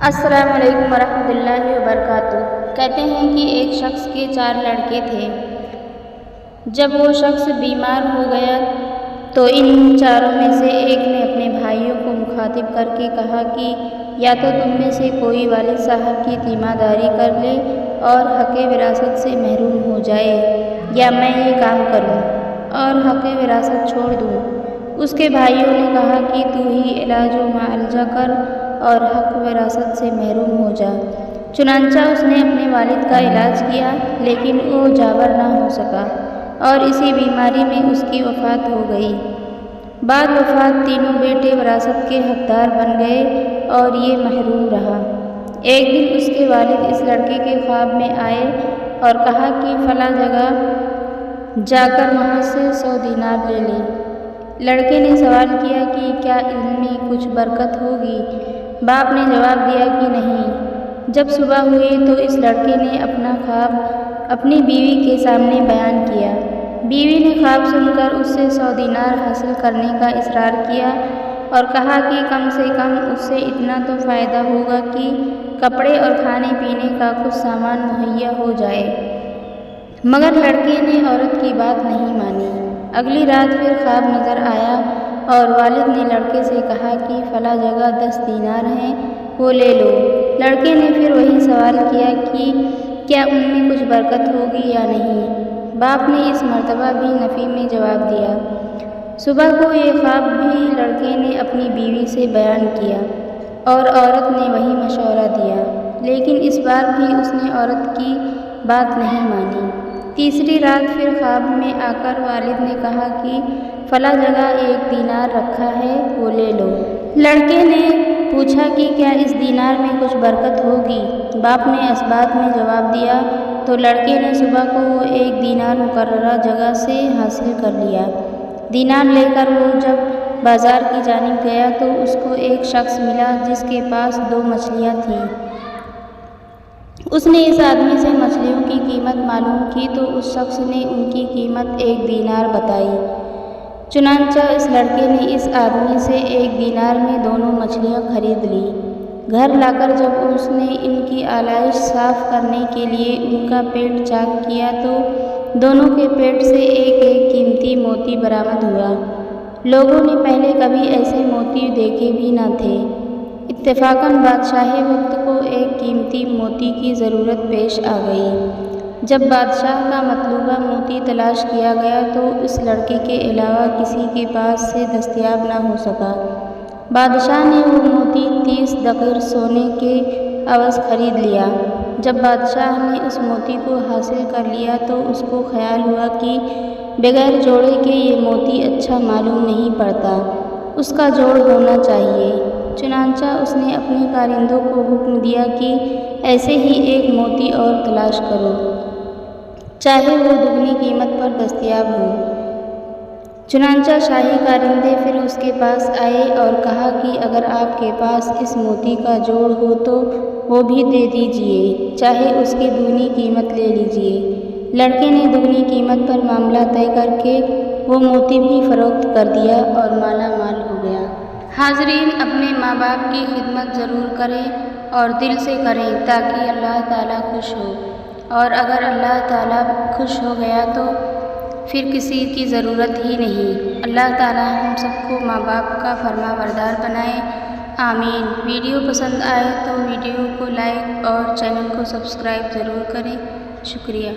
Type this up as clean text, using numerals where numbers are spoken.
السلام علیکم ورحمۃ اللہ وبرکاتہ۔ کہتے ہیں کہ ایک شخص کے 4 لڑکے تھے۔ جب وہ شخص بیمار ہو گیا تو ان چاروں میں سے ایک نے اپنے بھائیوں کو مخاطب کر کے کہا کہ یا تو تم میں سے کوئی والد صاحب کی تیمہ داری کر لے اور حق وراثت سے محروم ہو جائے، یا میں یہ کام کروں اور حق وراثت چھوڑ دوں۔ اس کے بھائیوں نے کہا کہ تو ہی علاج و معالجہ کر اور حق وراثت سے محروم ہو جا۔ چنانچہ اس نے اپنے والد کا علاج کیا، لیکن وہ جابر نہ ہو سکا اور اسی بیماری میں اس کی وفات ہو گئی۔ بعد وفات تینوں بیٹے وراثت کے حقدار بن گئے اور یہ محروم رہا۔ ایک دن اس کے والد اس لڑکے کے خواب میں آئے اور کہا کہ فلاں جگہ جا کر وہاں سے 100 دینار لے لے۔ لڑکے نے سوال کیا کہ کیا ان میں کچھ برکت ہوگی؟ باپ نے جواب دیا کہ نہیں۔ جب صبح ہوئی تو اس لڑکے نے اپنا خواب اپنی بیوی کے سامنے بیان کیا۔ بیوی نے خواب سن کر اس سے 100 دینار حاصل کرنے کا اصرار کیا اور کہا کہ کم سے کم اس سے اتنا تو فائدہ ہوگا کہ کپڑے اور کھانے پینے کا کچھ سامان مہیا ہو جائے، مگر لڑکے نے عورت کی بات نہیں مانی۔ اگلی رات پھر خواب نظر آیا اور والد نے لڑکے سے کہا کہ فلاں جگہ 10 دینار ہیں، وہ لے لو۔ لڑکے نے پھر وہی سوال کیا کہ کیا ان میں کچھ برکت ہوگی یا نہیں؟ باپ نے اس مرتبہ بھی نفی میں جواب دیا۔ صبح کو یہ خواب بھی لڑکے نے اپنی بیوی سے بیان کیا اور عورت نے وہی مشورہ دیا، لیکن اس بار بھی اس نے عورت کی بات نہیں مانی۔ تیسری رات پھر خواب میں آ کر والد نے کہا کہ فلاں جگہ 1 دینار رکھا ہے، وہ لے لو۔ لڑکے نے پوچھا کہ کیا اس دینار میں کچھ برکت ہوگی؟ باپ نے اس بات میں جواب دیا تو لڑکے نے صبح کو وہ 1 دینار مقررہ جگہ سے حاصل کر لیا۔ دینار لے کر وہ جب بازار کی جانب گیا تو اس کو ایک شخص ملا جس کے پاس 2 مچھلیاں تھیں۔ اس نے اس آدمی سے مچھلیوں کی قیمت معلوم کی تو اس شخص نے ان کی قیمت 1 دینار بتائی۔ چنانچہ اس لڑکے نے اس آدمی سے 1 دینار میں دونوں مچھلیاں خرید لیں۔ گھر لا کر جب اس نے ان کی آلائش صاف کرنے کے لیے ان کا پیٹ چاک کیا تو دونوں کے پیٹ سے ایک ایک قیمتی موتی برآمد ہوا۔ لوگوں نے پہلے کبھی ایسے موتی دیکھے بھی نہ تھے۔ اتفاقاً بادشاہ وقت کو ایک قیمتی موتی کی ضرورت پیش آ گئی۔ جب بادشاہ کا مطلوبہ موتی تلاش کیا گیا تو اس لڑکے کے علاوہ کسی کے پاس سے دستیاب نہ ہو سکا۔ بادشاہ نے وہ موتی 30 دقیق سونے کے عوض خرید لیا۔ جب بادشاہ نے اس موتی کو حاصل کر لیا تو اس کو خیال ہوا کہ بغیر جوڑے کے یہ موتی اچھا معلوم نہیں پڑتا، اس کا جوڑ ہونا چاہیے۔ چنانچہ اس نے اپنے کارندوں کو حکم دیا کہ ایسے ہی ایک موتی اور تلاش کرو، چاہے وہ دگنی قیمت پر دستیاب ہو۔ چنانچہ شاہی کارندے پھر اس کے پاس آئے اور کہا کہ اگر آپ کے پاس اس موتی کا جوڑ ہو تو وہ بھی دے دیجیے، چاہے اس کی دگنی قیمت لے لیجیے۔ لڑکے نے دگنی قیمت پر معاملہ طے کر کے وہ موتی بھی فروخت کر دیا اور مالا مال ہو گیا۔ حاضرین، اپنے ماں باپ کی خدمت ضرور کریں اور دل سے کریں تاکہ اللہ تعالیٰ خوش ہو، اور اگر اللہ تعالیٰ خوش ہو گیا تو پھر کسی کی ضرورت ہی نہیں۔ اللہ تعالیٰ ہم سب کو ماں باپ کا فرما بردار بنائے، آمین۔ ویڈیو پسند آئے تو ویڈیو کو لائک اور چینل کو سبسکرائب ضرور کریں۔ شکریہ۔